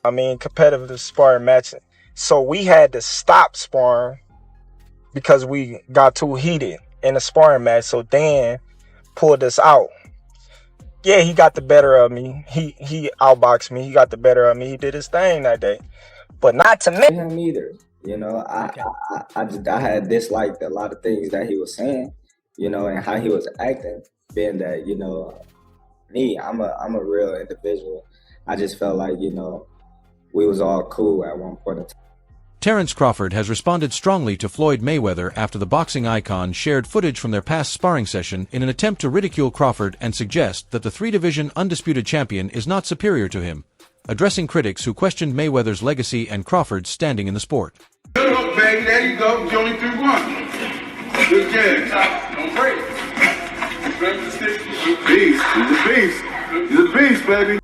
competitive sparring match. So we had to stop sparring because we got too heated in the sparring match. So Dan pulled us out. Yeah, he got the better of me. He outboxed me. He got the better of me. He did his thing that day, but not to me. Him either. I had disliked a lot of things that he was saying, and how he was acting. Being that, me, I'm a real individual. I just felt like, we was all cool at one point in time. Terence Crawford has responded strongly to Floyd Mayweather after the boxing icon shared footage from their past sparring session in an attempt to ridicule Crawford and suggest that the three-division undisputed champion is not superior to him, addressing critics who questioned Mayweather's legacy and Crawford's standing in the sport. Good hook, baby. There you go. You only threw one. Good jab. Don't break. He's a beast. He's a beast. He's a beast, baby.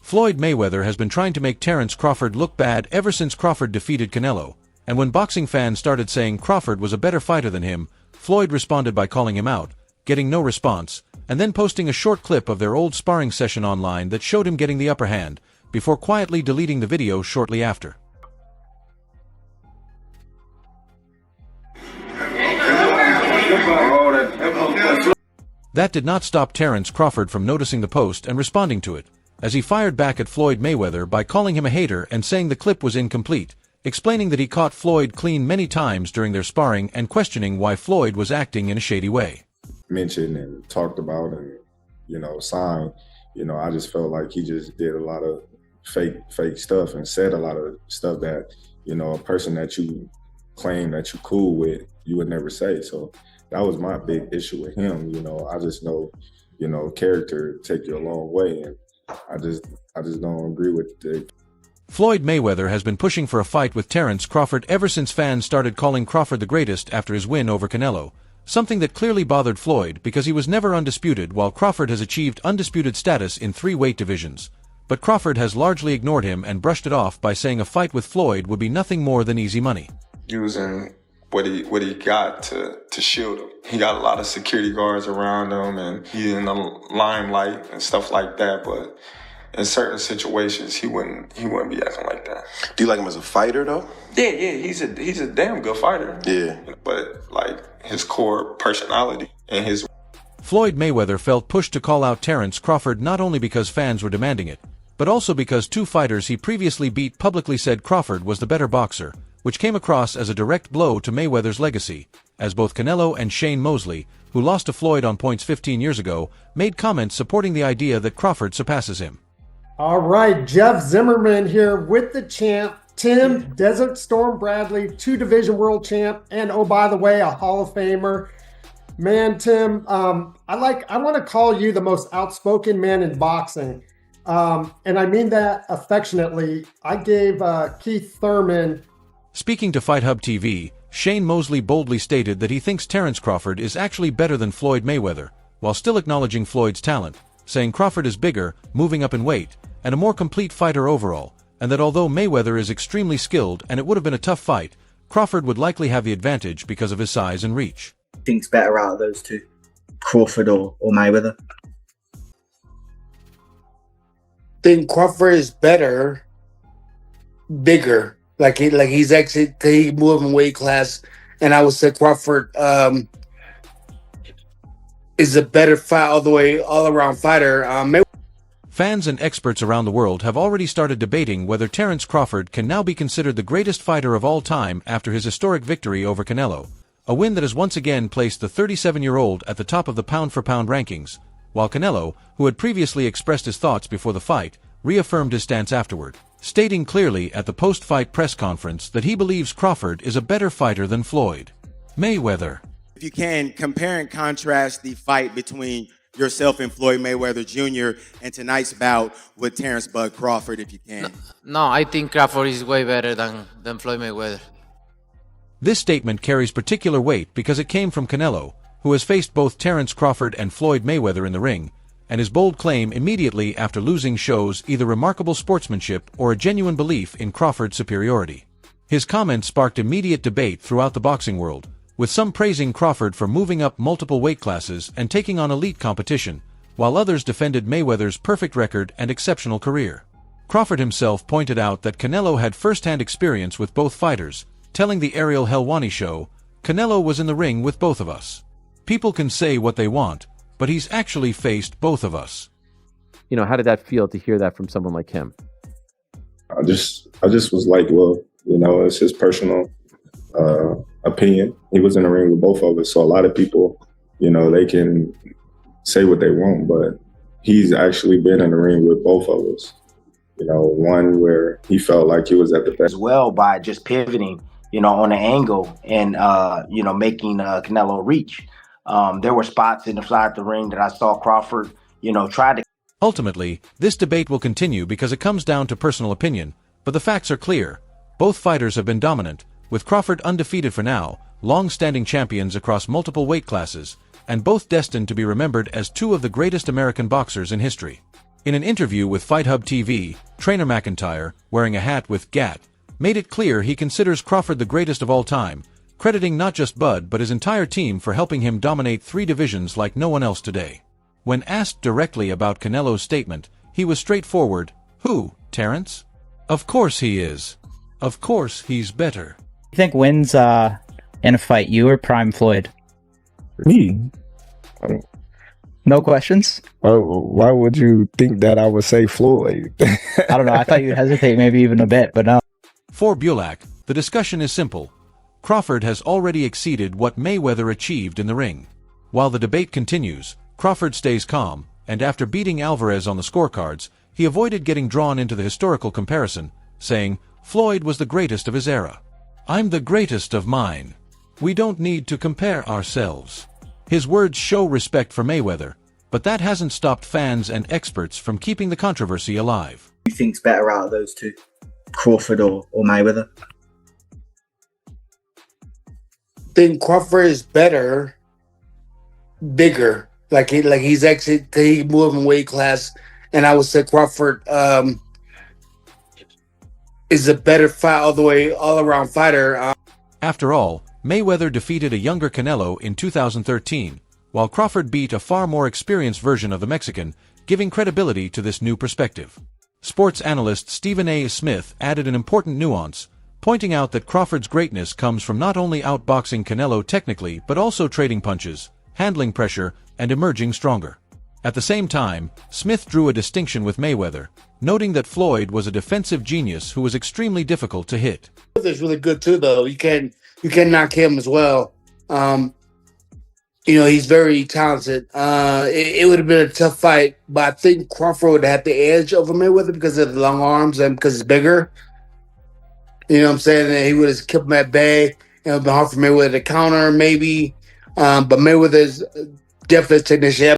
Floyd Mayweather has been trying to make Terence Crawford look bad ever since Crawford defeated Canelo, and when boxing fans started saying Crawford was a better fighter than him, Floyd responded by calling him out, getting no response, and then posting a short clip of their old sparring session online that showed him getting the upper hand, before quietly deleting the video shortly after. That did not stop Terence Crawford from noticing the post and responding to it, as he fired back at Floyd Mayweather by calling him a hater and saying the clip was incomplete, explaining that he caught Floyd clean many times during their sparring and questioning why Floyd was acting in a shady way. Mentioned and talked about and, signed, I just felt like he just did a lot of fake stuff and said a lot of stuff that, a person that you claim that you cool with, you would never say. So that was my big issue with him. I just know, character take you a long way, and I just don't agree with it. Floyd Mayweather has been pushing for a fight with Terence Crawford ever since fans started calling Crawford the greatest after his win over Canelo, something that clearly bothered Floyd because he was never undisputed while Crawford has achieved undisputed status in 3 weight divisions. But Crawford has largely ignored him and brushed it off by saying a fight with Floyd would be nothing more than easy money. Using what he got to shield him. He got a lot of security guards around him, and he's in the limelight and stuff like that. But in certain situations, he wouldn't be acting like that. Do you like him as a fighter, though? Yeah, he's a damn good fighter. Yeah. But his core personality and his. Floyd Mayweather felt pushed to call out Terence Crawford not only because fans were demanding it, but also because 2 fighters he previously beat publicly said Crawford was the better boxer, which came across as a direct blow to Mayweather's legacy, as both Canelo and Shane Mosley, who lost to Floyd on points 15 years ago, made comments supporting the idea that Crawford surpasses him. All right, Jeff Zimmerman here with the champ, Tim Desert Storm Bradley, 2-division world champ, and oh, by the way, a Hall of Famer. Man, Tim, I want to call you the most outspoken man in boxing. And I mean that affectionately. I gave Keith Thurman. Speaking to Fight Hub TV, Shane Mosley boldly stated that he thinks Terence Crawford is actually better than Floyd Mayweather, while still acknowledging Floyd's talent, saying Crawford is bigger, moving up in weight, and a more complete fighter overall, and that although Mayweather is extremely skilled and it would have been a tough fight, Crawford would likely have the advantage because of his size and reach. Think's better out of those two, Crawford or Mayweather? I think Crawford is better, bigger. He's actually he moved in weight class, and I would say Crawford is a better fight all around fighter. Fans and experts around the world have already started debating whether Terence Crawford can now be considered the greatest fighter of all time after his historic victory over Canelo, a win that has once again placed the 37-year-old at the top of the pound-for-pound rankings, while Canelo, who had previously expressed his thoughts before the fight, reaffirmed his stance afterward, stating clearly at the post-fight press conference that he believes Crawford is a better fighter than Floyd Mayweather. If you can compare and contrast the fight between yourself and Floyd Mayweather Jr. and tonight's bout with Terence Bud Crawford, if you can. No, I think Crawford is way better than Floyd Mayweather. This statement carries particular weight because it came from Canelo, who has faced both Terence Crawford and Floyd Mayweather in the ring, and his bold claim immediately after losing shows either remarkable sportsmanship or a genuine belief in Crawford's superiority. His comments sparked immediate debate throughout the boxing world, with some praising Crawford for moving up multiple weight classes and taking on elite competition, while others defended Mayweather's perfect record and exceptional career. Crawford himself pointed out that Canelo had first-hand experience with both fighters, telling the Ariel Helwani show, "Canelo was in the ring with both of us. People can say what they want, but he's actually faced both of us." You know, how did that feel to hear that from someone like him? I just was like, well, you know, it's his personal opinion. He was in the ring with both of us, so a lot of people, you know, they can say what they want, but he's actually been in the ring with both of us. You know, one where he felt like he was at the best. As well by just pivoting, you know, on the angle and, you know, making Canelo reach. There were spots in the side of the ring that I saw Crawford, you know, try to. Ultimately, this debate will continue because it comes down to personal opinion, but the facts are clear. Both fighters have been dominant, with Crawford undefeated for now, long-standing champions across multiple weight classes, and both destined to be remembered as two of the greatest American boxers in history. In an interview with Fight Hub TV, trainer McIntyre, wearing a hat with GAT, made it clear he considers Crawford the greatest of all time, crediting not just Bud but his entire team for helping him dominate 3 divisions like no one else today. When asked directly about Canelo's statement, he was straightforward. "Who, Terence? Of course he is. Of course he's better." You think wins in a fight, you or Prime Floyd? Me? No questions? Why would you think that I would say Floyd? I don't know. I thought you'd hesitate maybe even a bit, but no. For Bulak, the discussion is simple. Crawford has already exceeded what Mayweather achieved in the ring. While the debate continues, Crawford stays calm, and after beating Alvarez on the scorecards, he avoided getting drawn into the historical comparison, saying, "Floyd was the greatest of his era. I'm the greatest of mine. We don't need to compare ourselves." His words show respect for Mayweather, but that hasn't stopped fans and experts from keeping the controversy alive. Who you think's better out of those two, Crawford or Mayweather? I think Crawford is better, bigger. Like he's actually he moved in weight class, and I would say Crawford is a better fight all around fighter. After all, Mayweather defeated a younger Canelo in 2013, while Crawford beat a far more experienced version of the Mexican, giving credibility to this new perspective. Sports analyst Stephen A. Smith added an important nuance, pointing out that Crawford's greatness comes from not only outboxing Canelo technically but also trading punches, handling pressure, and emerging stronger. At the same time, Smith drew a distinction with Mayweather, noting that Floyd was a defensive genius who was extremely difficult to hit. Mayweather's really good too, though. You can knock him as well. You know, he's very talented. It would have been a tough fight, but I think Crawford would have had the edge over Mayweather because of the long arms and because he's bigger. You know what I'm saying? And he would have kept him at bay. It would have been hard for Mayweather to counter, maybe. But Mayweather's definitely a technician.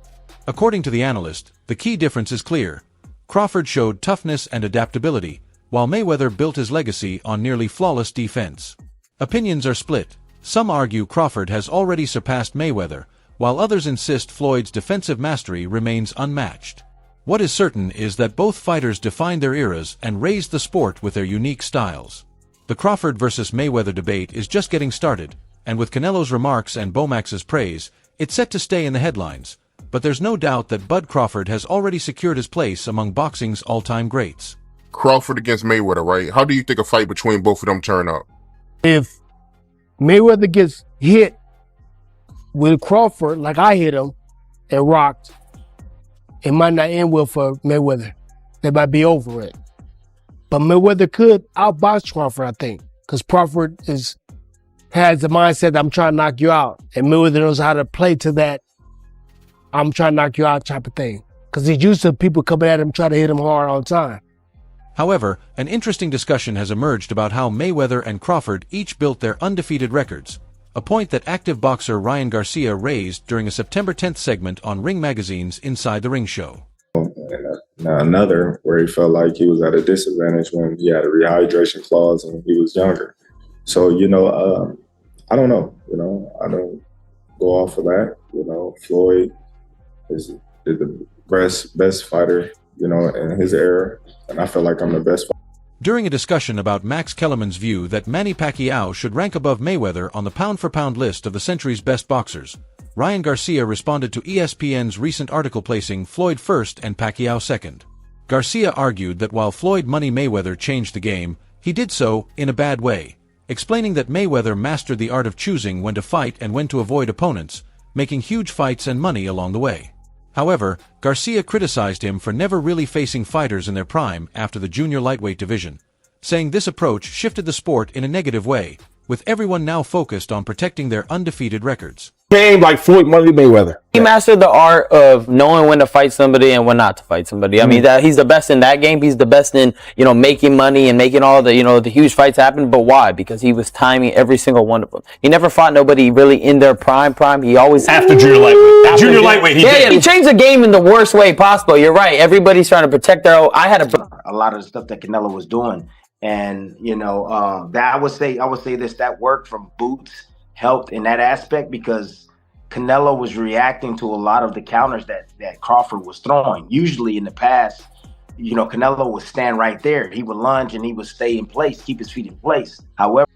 According to the analyst, the key difference is clear. Crawford showed toughness and adaptability, while Mayweather built his legacy on nearly flawless defense. Opinions are split. Some argue Crawford has already surpassed Mayweather, while others insist Floyd's defensive mastery remains unmatched. What is certain is that both fighters defined their eras and raised the sport with their unique styles. The Crawford versus Mayweather debate is just getting started, and with Canelo's remarks and Bomax's praise, it's set to stay in the headlines. But there's no doubt that Bud Crawford has already secured his place among boxing's all-time greats. Crawford against Mayweather, right? How do you think a fight between both of them turn out? If Mayweather gets hit with Crawford like I hit him and rocked, it might not end well for Mayweather. They might be over it. But Mayweather could outbox Crawford, I think, because Crawford has the mindset that I'm trying to knock you out, and Mayweather knows how to play to that I'm trying to knock you out type of thing, because he's used to people coming at him trying to hit him hard all the time. However, an interesting discussion has emerged about how Mayweather and Crawford each built their undefeated records, a point that active boxer Ryan Garcia raised during a September 10th segment on Ring Magazine's Inside the Ring show. And another where he felt like he was at a disadvantage when he had a rehydration clause when he was younger. So, I don't know. I don't go off of that. Floyd is the best fighter, in his era, and I feel like I'm the best fighter. During a discussion about Max Kellerman's view that Manny Pacquiao should rank above Mayweather on the pound-for-pound list of the century's best boxers, Ryan Garcia responded to ESPN's recent article placing Floyd first and Pacquiao second. Garcia argued that while Floyd Money Mayweather changed the game, he did so in a bad way, explaining that Mayweather mastered the art of choosing when to fight and when to avoid opponents, making huge fights and money along the way. However, Garcia criticized him for never really facing fighters in their prime after the junior lightweight division, saying this approach shifted the sport in a negative way, with everyone now focused on protecting their undefeated records. Game like Floyd Money Mayweather. He mastered the art of knowing when to fight somebody and when not to fight somebody. I mean, that he's the best in that game. He's the best in, making money and making all the, the huge fights happen. But why? Because he was timing every single one of them. He never fought nobody really in their prime. He always after junior lightweight. Junior lightweight. He changed the game in the worst way possible. You're right. Everybody's trying to protect their own. I had a lot of the stuff that Canelo was doing, and that I would say this, that work from Boots helped in that aspect, because Canelo was reacting to a lot of the counters that Crawford was throwing. Usually in the past, Canelo would stand right there. He would lunge and he would stay in place, keep his feet in place. However,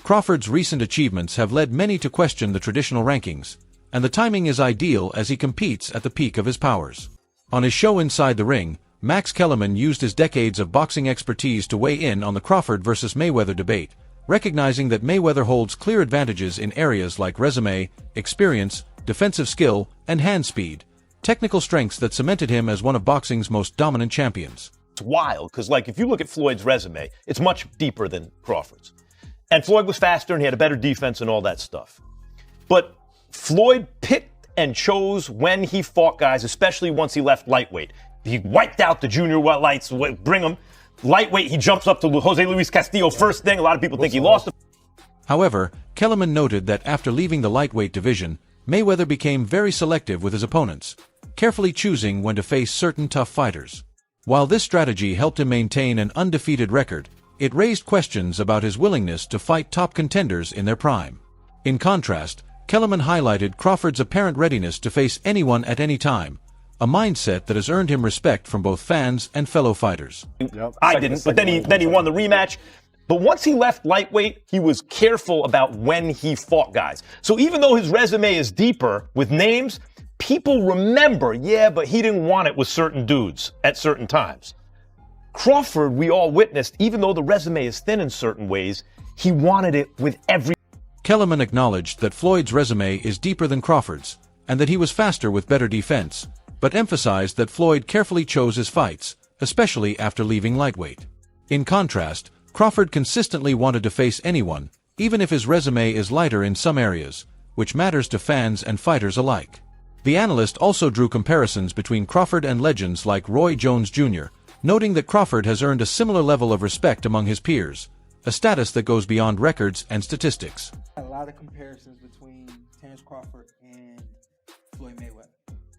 Crawford's recent achievements have led many to question the traditional rankings, and the timing is ideal as he competes at the peak of his powers. On his show Inside the Ring, Max Kellerman used his decades of boxing expertise to weigh in on the Crawford versus Mayweather debate, recognizing that Mayweather holds clear advantages in areas like resume, experience, defensive skill, and hand speed, technical strengths that cemented him as one of boxing's most dominant champions. It's wild, because if you look at Floyd's resume, it's much deeper than Crawford's. And Floyd was faster and he had a better defense and all that stuff. But Floyd picked and chose when he fought guys, especially once he left lightweight. He wiped out the junior lights, bring him. Lightweight, he jumps up to Jose Luis Castillo first thing. A lot of people think he lost. However, Kellerman noted that after leaving the lightweight division, Mayweather became very selective with his opponents, carefully choosing when to face certain tough fighters. While this strategy helped him maintain an undefeated record, it raised questions about his willingness to fight top contenders in their prime. In contrast, Kellerman highlighted Crawford's apparent readiness to face anyone at any time, a mindset that has earned him respect from both fans and fellow fighters. I didn't, but then he won the rematch. But once he left lightweight, he was careful about when he fought guys. So even though his resume is deeper with names, people remember, but he didn't want it with certain dudes at certain times. Crawford, we all witnessed, even though the resume is thin in certain ways, he wanted it with every. Kellerman acknowledged that Floyd's resume is deeper than Crawford's, and that he was faster with better defense, but emphasized that Floyd carefully chose his fights, especially after leaving lightweight. In contrast, Crawford consistently wanted to face anyone, even if his resume is lighter in some areas, which matters to fans and fighters alike. The analyst also drew comparisons between Crawford and legends like Roy Jones Jr., noting that Crawford has earned a similar level of respect among his peers, a status that goes beyond records and statistics. A lot of comparisons between Terence Crawford and Floyd Mayweather.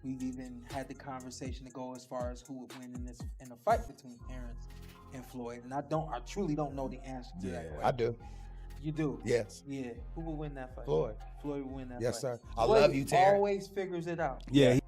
We've even had the conversation to go as far as who would win in a fight between Terence and Floyd, and I truly don't know the answer to that question. I do. You do? Yes. Yeah. Who will win that fight? Floyd. Floyd will win that fight. Yes, sir. Floyd I love you, Terence. Always figures it out. Yeah.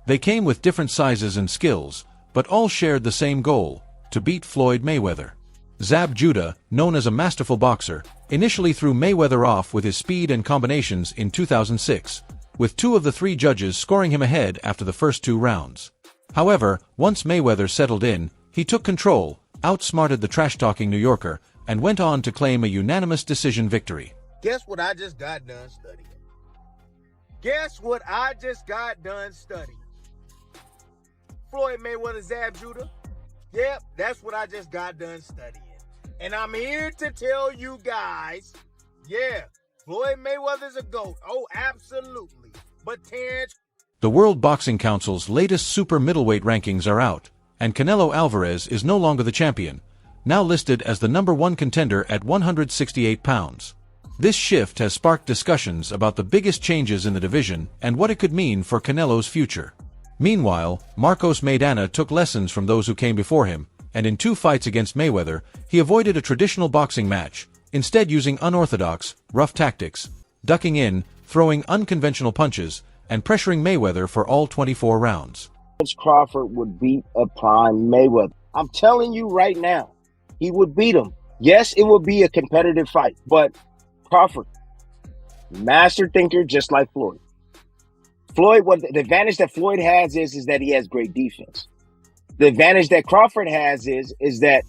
They came with different sizes and skills, but all shared the same goal: to beat Floyd Mayweather. Zab Judah, known as a masterful boxer, initially threw Mayweather off with his speed and combinations in 2006, with 2 of the 3 judges scoring him ahead after the first 2 rounds. However, once Mayweather settled in, he took control, outsmarted the trash-talking New Yorker, and went on to claim a unanimous decision victory. Guess what I just got done studying? Guess what I just got done studying? Floyd Mayweather, Zab Judah? Yep, that's what I just got done studying. And I'm here to tell you guys, Floyd Mayweather's a GOAT. Oh, absolutely. But Terence... The World Boxing Council's latest super middleweight rankings are out, and Canelo Alvarez is no longer the champion, now listed as the #1 contender at 168 pounds. This shift has sparked discussions about the biggest changes in the division and what it could mean for Canelo's future. Meanwhile, Marcos Maidana took lessons from those who came before him, and in 2 fights against Mayweather, he avoided a traditional boxing match, instead using unorthodox, rough tactics, ducking in, throwing unconventional punches, and pressuring Mayweather for all 24 rounds. Crawford would beat a prime Mayweather. I'm telling you right now, he would beat him. Yes, it would be a competitive fight, but Crawford, master thinker just like Floyd. Floyd, what the advantage that Floyd has is that he has great defense. The advantage that Crawford has is that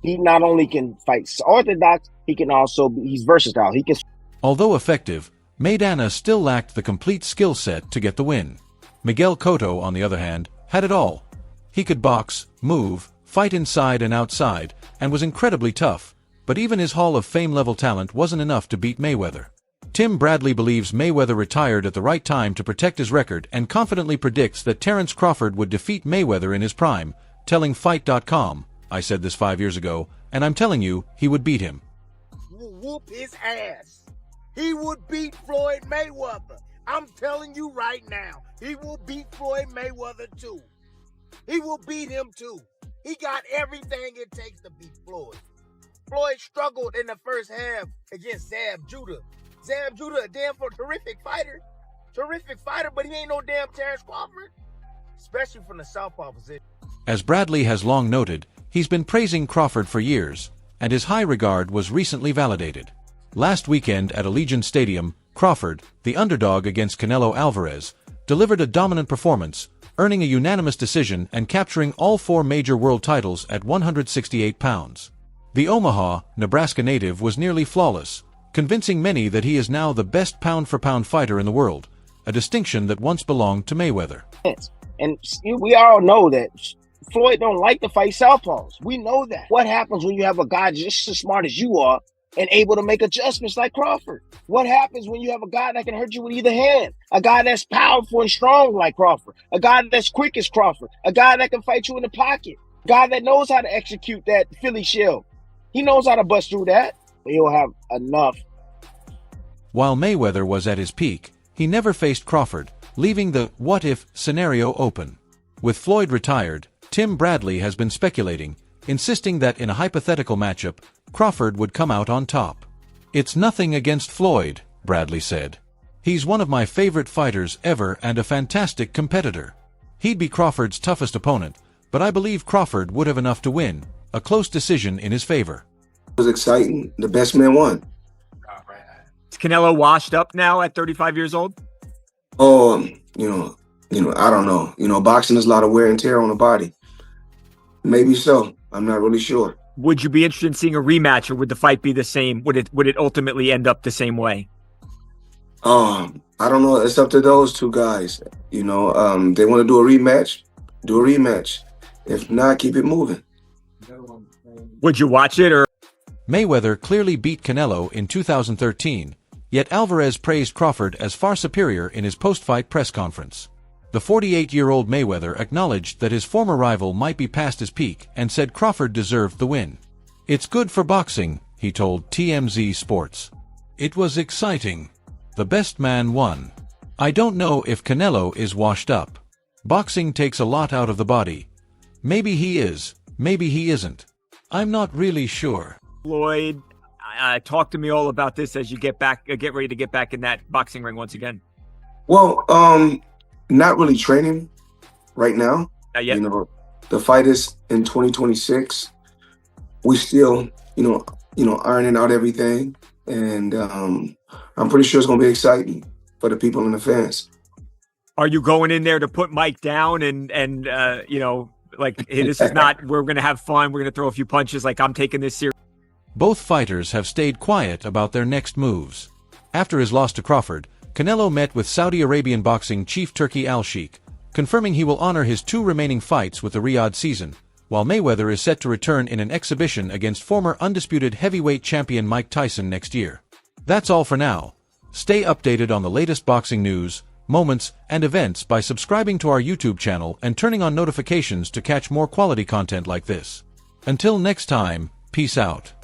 he not only can fight orthodox, he's versatile. He can. Although effective, Maidana still lacked the complete skill set to get the win. Miguel Cotto, on the other hand, had it all. He could box, move, fight inside and outside, and was incredibly tough, but even his Hall of Fame level talent wasn't enough to beat Mayweather. Tim Bradley believes Mayweather retired at the right time to protect his record and confidently predicts that Terence Crawford would defeat Mayweather in his prime, telling Fight.com, "I said this 5 years ago, and I'm telling you, he would beat him." Whoop his ass. He would beat Floyd Mayweather. I'm telling you right now, he will beat Floyd Mayweather too. He will beat him too. He got everything it takes to beat Floyd. Floyd struggled in the first half against Zab Judah. Zab Judah, a damn terrific fighter. Terrific fighter, but he ain't no damn Terence Crawford. Especially from the southpaw position. As Bradley has long noted, he's been praising Crawford for years, and his high regard was recently validated. Last weekend at Allegiant Stadium, Crawford, the underdog against Canelo Alvarez, delivered a dominant performance, earning a unanimous decision and capturing all 4 major world titles at 168 pounds. The Omaha, Nebraska native was nearly flawless, convincing many that he is now the best pound-for-pound fighter in the world, a distinction that once belonged to Mayweather. And we all know that Floyd don't like to fight southpaws. We know that. What happens when you have a guy just as smart as you are and able to make adjustments like Crawford? What happens when you have a guy that can hurt you with either hand? A guy that's powerful and strong like Crawford. A guy that's quick as Crawford. A guy that can fight you in the pocket. A guy that knows how to execute that Philly shell. He knows how to bust through that. He'll have enough. While Mayweather was at his peak, he never faced Crawford, leaving the what-if scenario open. With Floyd retired, Tim Bradley has been speculating, insisting that in a hypothetical matchup, Crawford would come out on top. "It's nothing against Floyd," Bradley said. "He's one of my favorite fighters ever and a fantastic competitor. He'd be Crawford's toughest opponent, but I believe Crawford would have enough to win, a close decision in his favor." It was exciting. The best man won. Is Canelo washed up now at 35 years old? Oh, I don't know. Boxing is a lot of wear and tear on the body. Maybe so. I'm not really sure. Would you be interested in seeing a rematch, or would the fight be the same? Would it ultimately end up the same way? I don't know. It's up to those two guys. They want to do a rematch. Do a rematch. If not, keep it moving. Would you watch it, or? Mayweather clearly beat Canelo in 2013, yet Alvarez praised Crawford as far superior in his post-fight press conference. The 48-year-old Mayweather acknowledged that his former rival might be past his peak and said Crawford deserved the win. "It's good for boxing," he told TMZ Sports. "It was exciting. The best man won. I don't know if Canelo is washed up. Boxing takes a lot out of the body. Maybe he is, maybe he isn't. I'm not really sure." Floyd, talk to me all about this as you get ready to get back in that boxing ring once again. Well, not really training right now. Not yet. The fight is in 2026. We still, ironing out everything, and I'm pretty sure it's gonna be exciting for the people and the fans. Are you going in there to put Mike down and hey, this is not, we're gonna have fun, we're gonna throw a few punches, like I'm taking this serious? Both fighters have stayed quiet about their next moves. After his loss to Crawford, Canelo met with Saudi Arabian boxing chief Turki Al-Sheikh, confirming he will honor his 2 remaining fights with the Riyadh season, while Mayweather is set to return in an exhibition against former undisputed heavyweight champion Mike Tyson next year. That's all for now. Stay updated on the latest boxing news, moments, and events by subscribing to our YouTube channel and turning on notifications to catch more quality content like this. Until next time, peace out.